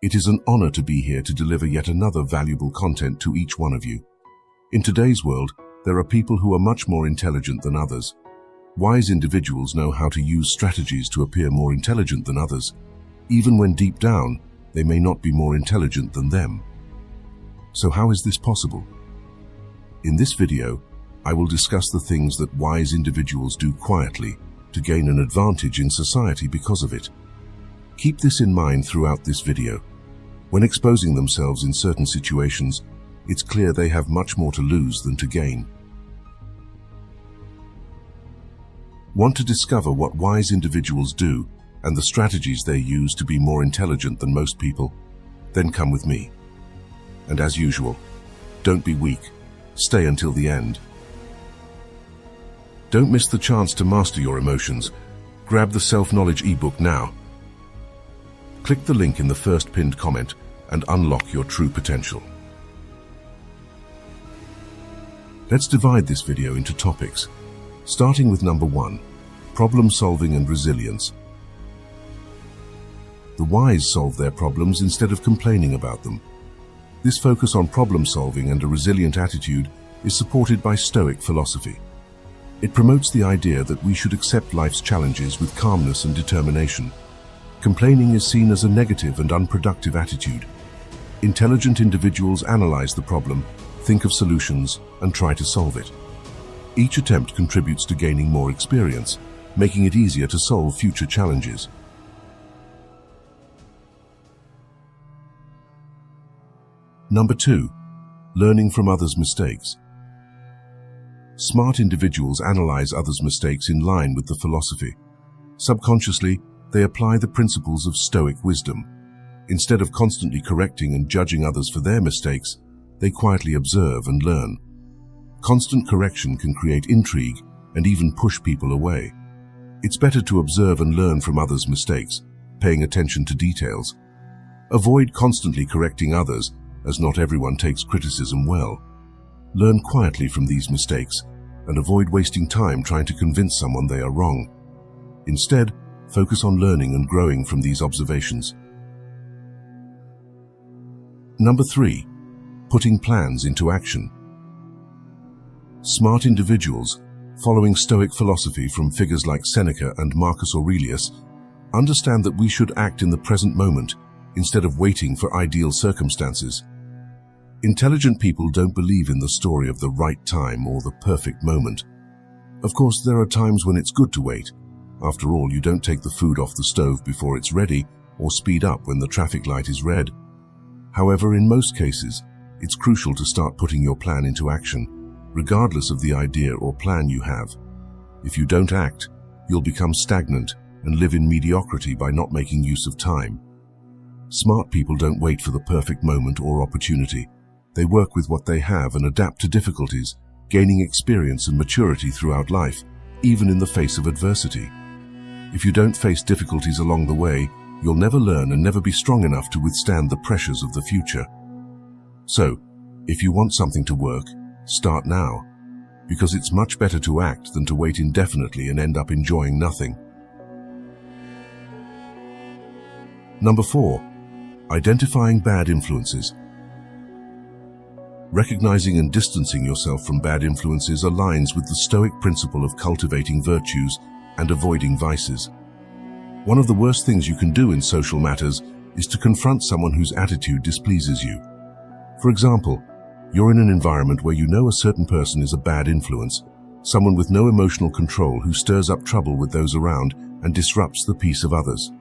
It is an honor to be here to deliver yet another valuable content to each one of you. In today's world, there are people who are much more intelligent than others. Wise individuals know how to use strategies to appear more intelligent than others, even when deep down, they may not be more intelligent than them. So how is this possible? In this video, I will discuss the things that wise individuals do quietly to gain an advantage in society because of it. Keep this in mind throughout this video. When exposing themselves in certain situations, it's clear they have much more to lose than to gain. Want to discover what wise individuals do and the strategies they use to be more intelligent than most people? Then come with me. And as usual, don't be weak. Stay until the end. Don't miss the chance to master your emotions. Grab the self-knowledge ebook now. Click the link in the first pinned comment and unlock your true potential. Let's divide this video into topics, starting with number 1, problem solving and resilience. The wise solve their problems instead of complaining about them. This focus on problem solving and a resilient attitude is supported by Stoic philosophy. It promotes the idea that we should accept life's challenges with calmness and determination. Complaining is seen as a negative and unproductive attitude. Intelligent individuals analyze the problem, think of solutions, and try to solve it. Each attempt contributes to gaining more experience, making it easier to solve future challenges. Number 2, learning from others' mistakes. Smart individuals analyze others' mistakes in line with the philosophy. Subconsciously, they apply the principles of Stoic wisdom. Instead of constantly correcting and judging others for their mistakes, they quietly observe and learn. Constant correction can create intrigue and even push people away. It's better to observe and learn from others' mistakes, paying attention to details. Avoid constantly correcting others, as not everyone takes criticism well. Learn quietly from these mistakes and avoid wasting time trying to convince someone they are wrong. Instead, focus on learning and growing from these observations. Number 3, putting plans into action. Smart individuals, following Stoic philosophy from figures like Seneca and Marcus Aurelius, understand that we should act in the present moment instead of waiting for ideal circumstances. Intelligent people don't believe in the story of the right time or the perfect moment. Of course, there are times when it's good to wait. After all, you don't take the food off the stove before it's ready or speed up when the traffic light is red. However, in most cases, it's crucial to start putting your plan into action, regardless of the idea or plan you have. If you don't act, you'll become stagnant and live in mediocrity by not making use of time. Smart people don't wait for the perfect moment or opportunity. They work with what they have and adapt to difficulties, gaining experience and maturity throughout life, even in the face of adversity. If you don't face difficulties along the way, you'll never learn and never be strong enough to withstand the pressures of the future. So, if you want something to work, start now, because it's much better to act than to wait indefinitely and end up enjoying nothing. Number 4, identifying bad influences. Recognizing and distancing yourself from bad influences aligns with the Stoic principle of cultivating virtues and avoiding vices. One of the worst things you can do in social matters is to confront someone whose attitude displeases you. For example, you're in an environment where you know a certain person is a bad influence, someone with no emotional control who stirs up trouble with those around and disrupts the peace of others.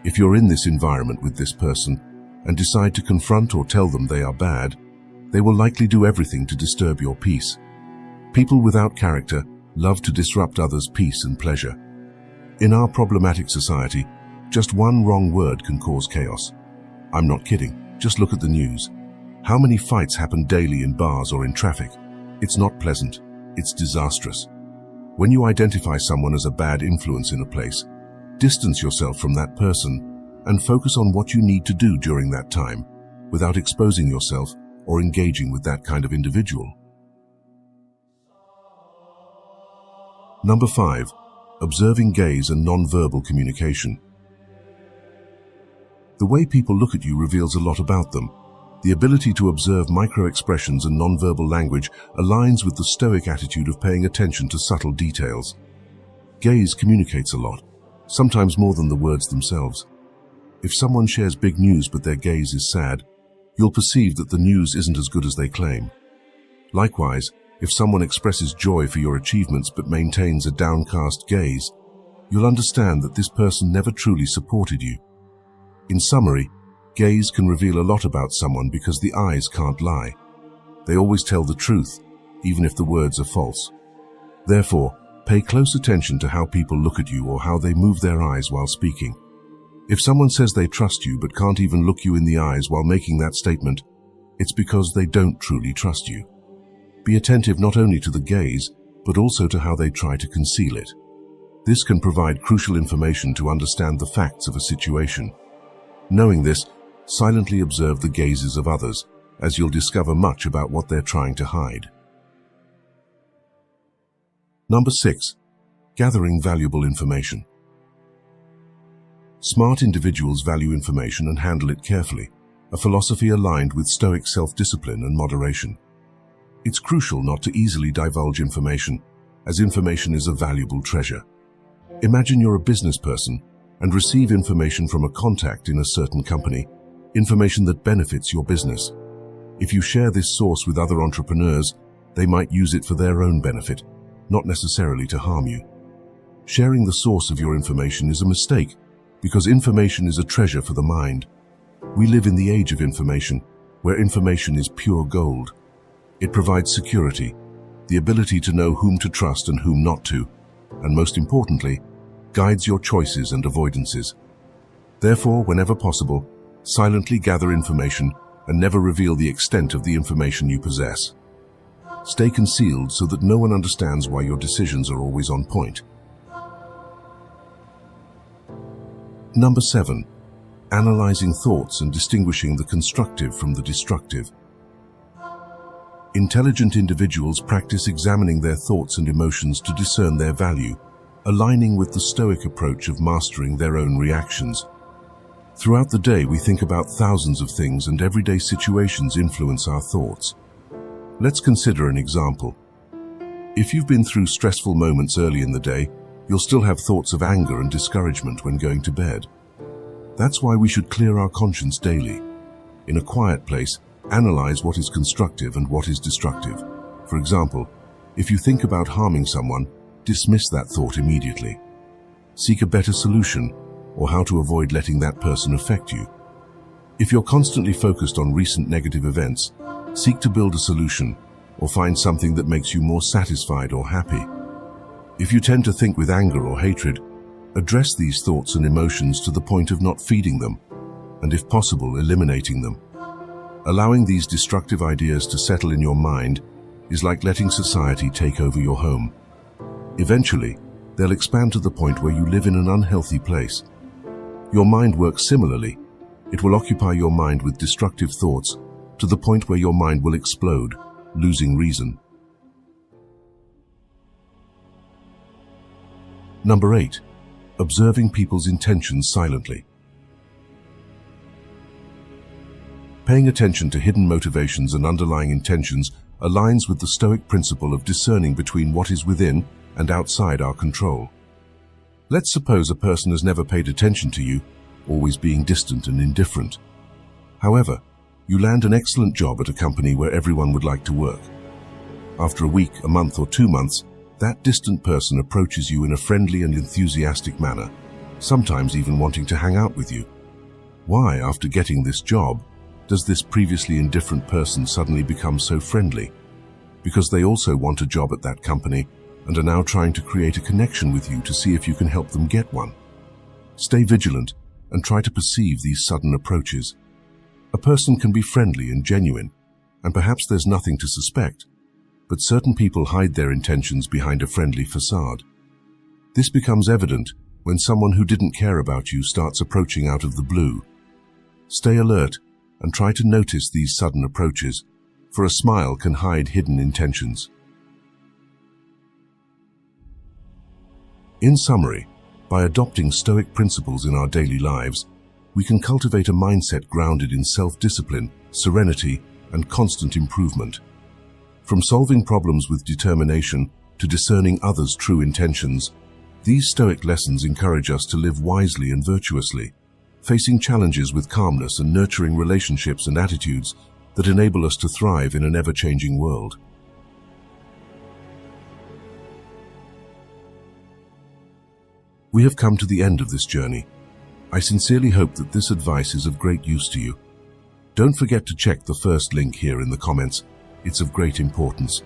If you're in this environment with this person and decide to confront or tell them they are bad, they will likely do everything to disturb your peace. People without character love to disrupt others' peace and pleasure. In our problematic society, just one wrong word can cause chaos. I'm not kidding, just look at the news. How many fights happen daily in bars or in traffic? It's not pleasant, it's disastrous. When you identify someone as a bad influence in a place, distance yourself from that person and focus on what you need to do during that time, without exposing yourself or engaging with that kind of individual. Number 5, observing gaze and non-verbal communication. The way people look at you reveals a lot about them. The ability to observe micro-expressions and nonverbal language aligns with the Stoic attitude of paying attention to subtle details. Gaze communicates a lot, sometimes more than the words themselves. If someone shares big news but their gaze is sad, you'll perceive that the news isn't as good as they claim. Likewise, if someone expresses joy for your achievements but maintains a downcast gaze, you'll understand that this person never truly supported you. In summary, gaze can reveal a lot about someone because the eyes can't lie. They always tell the truth, even if the words are false. Therefore, pay close attention to how people look at you or how they move their eyes while speaking. If someone says they trust you but can't even look you in the eyes while making that statement, it's because they don't truly trust you. Be attentive not only to the gaze, but also to how they try to conceal it. This can provide crucial information to understand the facts of a situation. Knowing this, silently observe the gazes of others, as you'll discover much about what they're trying to hide. Number 6. Gathering valuable information. Smart individuals value information and handle it carefully, a philosophy aligned with Stoic self-discipline and moderation. It's crucial not to easily divulge information, as information is a valuable treasure. Imagine you're a business person and receive information from a contact in a certain company, information that benefits your business. If you share this source with other entrepreneurs, they might use it for their own benefit, not necessarily to harm you. Sharing the source of your information is a mistake, because information is a treasure for the mind. We live in the age of information, where information is pure gold. It provides security, the ability to know whom to trust and whom not to, and most importantly, guides your choices and avoidances. Therefore, whenever possible, silently gather information and never reveal the extent of the information you possess. Stay concealed so that no one understands why your decisions are always on point. Number 7. Analyzing thoughts and distinguishing the constructive from the destructive. Intelligent individuals practice examining their thoughts and emotions to discern their value, aligning with the Stoic approach of mastering their own reactions. Throughout the day, we think about thousands of things, and everyday situations influence our thoughts. Let's consider an example. If you've been through stressful moments early in the day, you'll still have thoughts of anger and discouragement when going to bed. That's why we should clear our conscience daily. In a quiet place, analyze what is constructive and what is destructive. For example, if you think about harming someone, dismiss that thought immediately. Seek a better solution or how to avoid letting that person affect you. If you're constantly focused on recent negative events, seek to build a solution or find something that makes you more satisfied or happy. If you tend to think with anger or hatred, address these thoughts and emotions to the point of not feeding them, and if possible, eliminating them. Allowing these destructive ideas to settle in your mind is like letting society take over your home. Eventually, they'll expand to the point where you live in an unhealthy place. Your mind works similarly. It will occupy your mind with destructive thoughts to the point where your mind will explode, losing reason. Number 8. Observing people's intentions silently. Paying attention to hidden motivations and underlying intentions aligns with the Stoic principle of discerning between what is within and outside our control. Let's suppose a person has never paid attention to you, always being distant and indifferent. However, you land an excellent job at a company where everyone would like to work. After a week, a month, or 2 months, that distant person approaches you in a friendly and enthusiastic manner, sometimes even wanting to hang out with you. Why, after getting this job, does this previously indifferent person suddenly become so friendly? Because they also want a job at that company and are now trying to create a connection with you to see if you can help them get one. Stay vigilant and try to perceive these sudden approaches. A person can be friendly and genuine, and perhaps there's nothing to suspect, but certain people hide their intentions behind a friendly facade. This becomes evident when someone who didn't care about you starts approaching out of the blue. Stay alert and try to notice these sudden approaches, for a smile can hide hidden intentions. In summary, by adopting Stoic principles in our daily lives, we can cultivate a mindset grounded in self-discipline, serenity, and constant improvement. From solving problems with determination to discerning others' true intentions, these Stoic lessons encourage us to live wisely and virtuously, facing challenges with calmness and nurturing relationships and attitudes that enable us to thrive in an ever-changing world. We have come to the end of this journey. I sincerely hope that this advice is of great use to you. Don't forget to check the first link here in the comments. It's of great importance.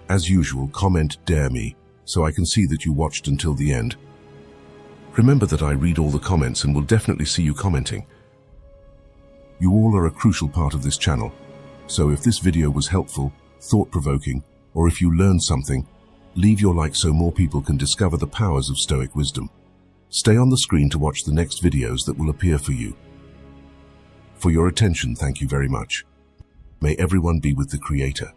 As usual, comment "Dare me" so I can see that you watched until the end. Remember that I read all the comments and will definitely see you commenting. You all are a crucial part of this channel, so if this video was helpful, thought-provoking, or if you learned something, leave your like so more people can discover the powers of Stoic wisdom. Stay on the screen to watch the next videos that will appear for you. For your attention, thank you very much. May everyone be with the Creator.